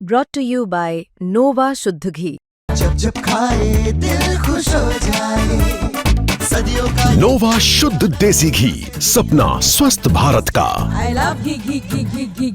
brought to you by Nova शुद्ध घी। जब जब खाए दिल खुश हो जाए, सदियों का नोवा शुद्ध देसी घी, सपना स्वस्थ भारत का। I love घी घी घी घी घी।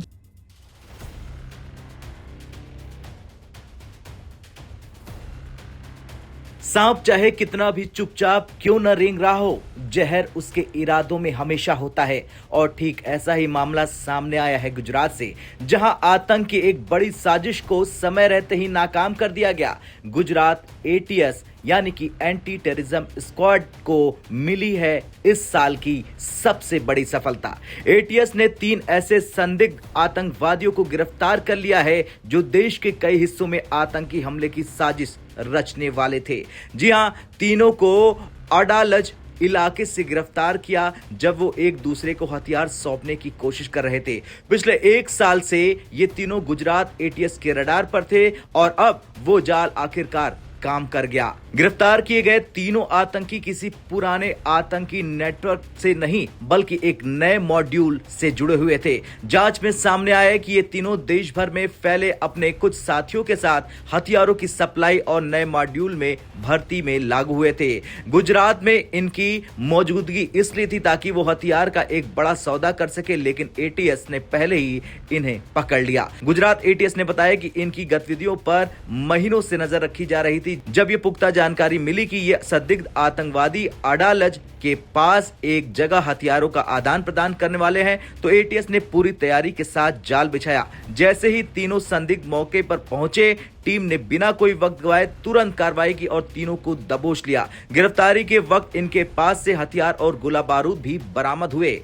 सांप चाहे कितना भी चुपचाप क्यों न रेंग रहा हो, जहर उसके इरादों में हमेशा होता है। और ठीक ऐसा ही मामला सामने आया है गुजरात से, जहां आतंक की एक बड़ी साजिश को समय रहते ही नाकाम कर दिया गया। गुजरात एटीएस यानी कि एंटी टेररिज्म स्क्वाड को मिली है इस साल की सबसे बड़ी सफलता। एटीएस ने 3 ऐसे संदिग्ध आतंकवादियों को गिरफ्तार कर लिया है जो देश के कई हिस्सों में आतंकी हमले की साजिश रचने वाले थे। जी हां, तीनों को अडालज इलाके से गिरफ्तार किया जब वो एक दूसरे को हथियार सौंपने की कोशिश कर रहे थे। पिछले 1 साल से ये तीनों गुजरात एटीएस के रडार पर थे और अब वो जाल आखिरकार काम कर गया। गिरफ्तार किए गए तीनों आतंकी किसी पुराने आतंकी नेटवर्क से नहीं बल्कि एक नए मॉड्यूल से जुड़े हुए थे। जांच में सामने आया कि ये तीनों देश भर में फैले अपने कुछ साथियों के साथ हथियारों की सप्लाई और नए मॉड्यूल में भर्ती में लागू हुए थे। गुजरात में इनकी मौजूदगी इसलिए थी ताकि वो हथियार का एक बड़ा सौदा कर सके, लेकिन एटीएस ने पहले ही इन्हें पकड़ लिया। गुजरात एटीएस ने बताया कि इनकी गतिविधियों पर महीनों से नजर रखी जा रही थी। जब ये पुख्ता जानकारी मिली कि ये संदिग्ध आतंकवादी अडालज के पास एक जगह हथियारों का आदान प्रदान करने वाले हैं, तो एटीएस ने पूरी तैयारी के साथ जाल बिछाया। जैसे ही तीनों संदिग्ध मौके पर पहुंचे, टीम ने बिना कोई वक्त गवाए तुरंत कार्रवाई की और तीनों को दबोच लिया। गिरफ्तारी के वक्त इनके पास से हथियार और गोला बारूद भी बरामद हुए।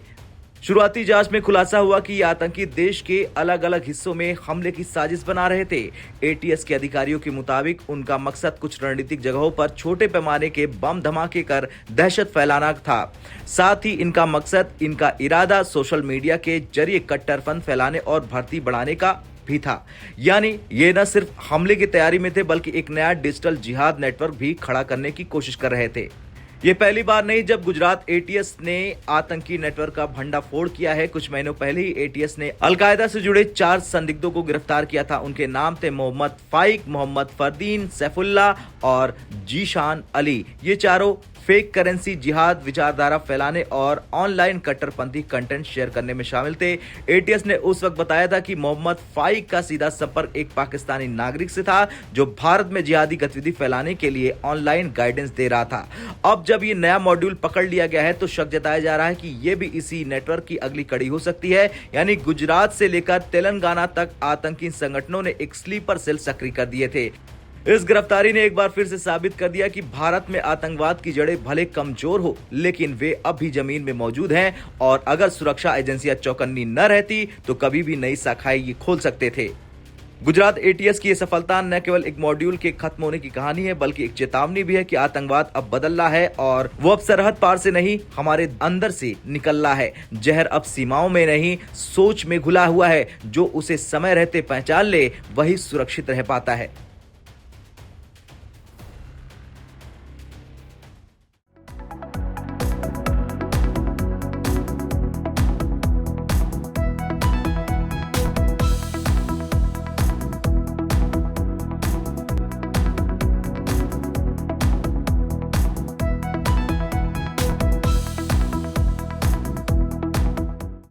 शुरुआती जांच में खुलासा हुआ कि ये आतंकी देश के अलग अलग हिस्सों में हमले की साजिश बना रहे थे। एटीएस के अधिकारियों के मुताबिक उनका मकसद कुछ रणनीतिक जगहों पर छोटे पैमाने के बम धमाके कर दहशत फैलाना था। साथ ही इनका मकसद, इनका इरादा सोशल मीडिया के जरिए कट्टरपंथ फैलाने और भर्ती बढ़ाने का भी था। यानी ये न सिर्फ हमले की तैयारी में थे बल्कि एक नया डिजिटल जिहाद नेटवर्क भी खड़ा करने की कोशिश कर रहे थे। ये पहली बार नहीं जब गुजरात एटीएस ने आतंकी नेटवर्क का भंडाफोड़ किया है। कुछ महीनों पहले ही एटीएस ने अलकायदा से जुड़े 4 संदिग्धों को गिरफ्तार किया था। उनके नाम थे मोहम्मद फाइक, मोहम्मद फरदीन, सैफुल्ला और जीशान अली। ये चारों फेक करेंसी, जिहाद विचारधारा फैलाने और ऑनलाइन कट्टरपंथी कंटेंट शेयर करने में शामिल थे। एटीएस ने उस वक्त बताया था कि मोहम्मद फाइक का सीधा संपर्क एक पाकिस्तानी नागरिक से था जो भारत में जिहादी गतिविधि फैलाने के लिए ऑनलाइन गाइडेंस दे रहा था। अब जब ये नया मॉड्यूल पकड़ लिया गया है तो शक जताया जा रहा है कि ये भी इसी नेटवर्क की अगली कड़ी हो सकती है। यानी गुजरात से लेकर तेलंगाना तक आतंकी संगठनों ने एक स्लीपर सेल सक्रिय कर दिए थे। इस गिरफ्तारी ने एक बार फिर से साबित कर दिया कि भारत में आतंकवाद की जड़ें भले कमजोर हो, लेकिन वे अब भी जमीन में मौजूद हैं और अगर सुरक्षा एजेंसियां चौकन्नी न रहती तो कभी भी नई शाखाएं ये खोल सकते थे। गुजरात एटीएस की यह सफलता न केवल एक मॉड्यूल के खत्म होने की कहानी है बल्कि एक चेतावनी भी है कि आतंकवाद अब बदल रहा है और वो अब सरहद पार से नहीं, हमारे अंदर से निकल रहा है। जहर अब सीमाओं में नहीं, सोच में घुला हुआ है। जो उसे समय रहते पहचान ले वही सुरक्षित रह पाता है।